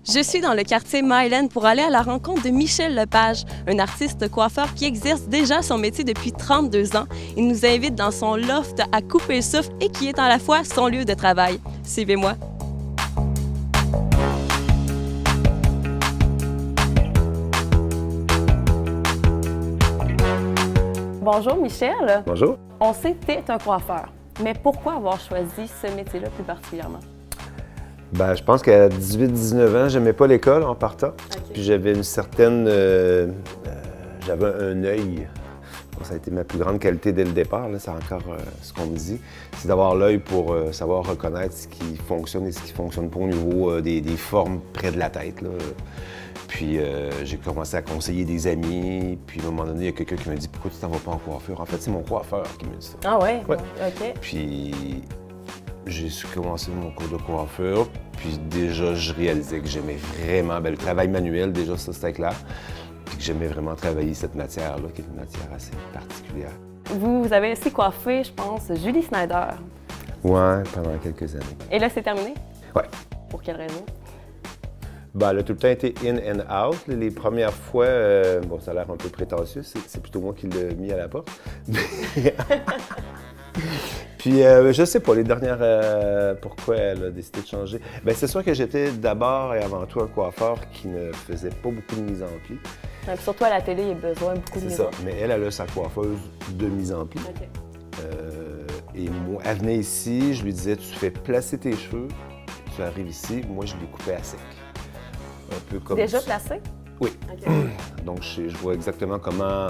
Je suis dans le quartier Myland pour aller à la rencontre de Michel Lepage, un artiste coiffeur qui exerce déjà son métier depuis 32 ans. Il nous invite dans son loft à couper le souffle et qui est à la fois son lieu de travail. Suivez-moi. Bonjour Michel. Bonjour. On sait que tu es un coiffeur, mais pourquoi avoir choisi ce métier-là plus particulièrement? Ben, je pense qu'à 18-19 ans, j'aimais pas l'école en partant. Okay. Puis j'avais une certaine... j'avais un œil. Ça a été ma plus grande qualité dès le départ, là, c'est encore ce qu'on me dit. C'est d'avoir l'œil pour savoir reconnaître ce qui fonctionne et ce qui ne fonctionne pas au niveau des formes près de la tête, là. Puis j'ai commencé à conseiller des amis, puis à un moment donné, il y a quelqu'un qui m'a dit « Pourquoi tu t'en vas pas en coiffure? » En fait, c'est mon coiffeur qui m'a dit ça. Ah ouais? Ouais. OK. Puis j'ai commencé mon cours de coiffure, puis déjà, je réalisais que j'aimais vraiment le travail manuel, déjà, ça, c'était clair. Puis que j'aimais vraiment travailler cette matière-là, qui est une matière assez particulière. Vous avez aussi coiffé, je pense, Julie Snyder. Ouais, pendant quelques années. Et là, c'est terminé? Ouais. Pour quelle raison? Ben, elle a tout le temps été in and out. Les premières fois, bon, ça a l'air un peu prétentieux, c'est plutôt moi qui l'ai mis à la porte. Puis, je sais pas, les dernières, pourquoi elle a décidé de changer. Bien, c'est sûr que j'étais d'abord et avant tout un coiffeur qui ne faisait pas beaucoup de mise en pli. Donc, surtout à la télé, il y a besoin de beaucoup de mise en pli. Mais elle a sa coiffeuse de mise en pli. Okay. Et moi, elle venait ici, je lui disais, tu fais placer tes cheveux, tu arrives ici, moi, je les coupais à sec. Un peu comme déjà placé? Oui. Okay. Donc, je vois exactement comment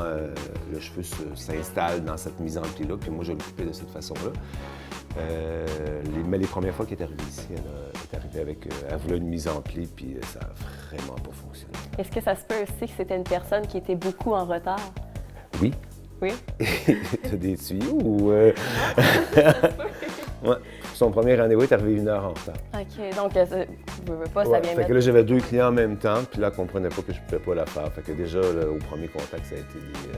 le cheveu s'installe dans cette mise en pli-là, puis moi, je le coupais de cette façon-là. Mais les premières fois qu'elle est arrivée ici, elle est arrivée avec... elle voulait une mise en pli, puis ça n'a vraiment pas fonctionné. Est-ce que ça se peut aussi que c'était une personne qui était beaucoup en retard? Oui. Oui? T'as des tuyaux ou... Ouais. Son premier rendez-vous est arrivé 1 heure en retard. OK, donc, je veux pas, ça vient Fait mettre... que là, j'avais 2 clients en même temps, puis là, elle comprenait pas que je pouvais pas la faire. Fait que déjà, là, au premier contact, ça a été des...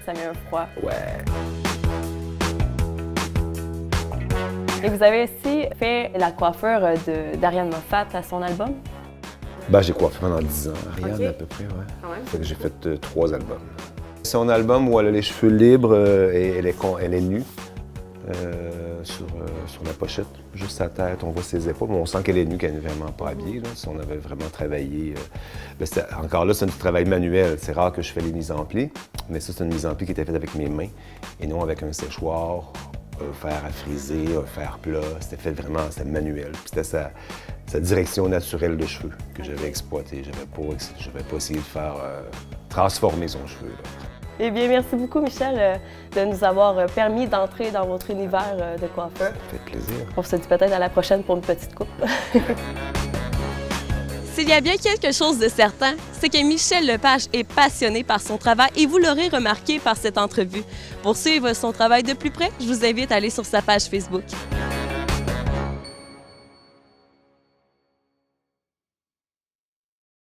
Ça met un froid. Ouais. Et vous avez aussi fait la coiffure d'Ariane Moffat à son album? Ben, j'ai coiffé pendant 10 ans. Ariane, okay. À peu près, ouais. Quand même. Fait que j'ai fait 3 albums. Son album où elle a les cheveux libres et elle est nue sur la pochette, juste sa tête, on voit ses épaules, mais on sent qu'elle est nue, qu'elle n'est vraiment pas habillée. Là. Si on avait vraiment travaillé... encore là, c'est du travail manuel. C'est rare que je fais les mises en pli, mais ça, c'est une mise en pli qui était faite avec mes mains et non avec un séchoir, un fer à friser, un fer plat. C'était fait vraiment, c'était manuel. Puis c'était sa direction naturelle de cheveux que j'avais exploitée. J'avais pas essayé de faire transformer son cheveu. Là. Eh bien, merci beaucoup, Michel, de nous avoir permis d'entrer dans votre univers de coiffeur. Ça fait plaisir. On se dit peut-être à la prochaine pour une petite coupe. S'il y a bien quelque chose de certain, c'est que Michel Lepage est passionné par son travail et vous l'aurez remarqué par cette entrevue. Pour suivre son travail de plus près, je vous invite à aller sur sa page Facebook.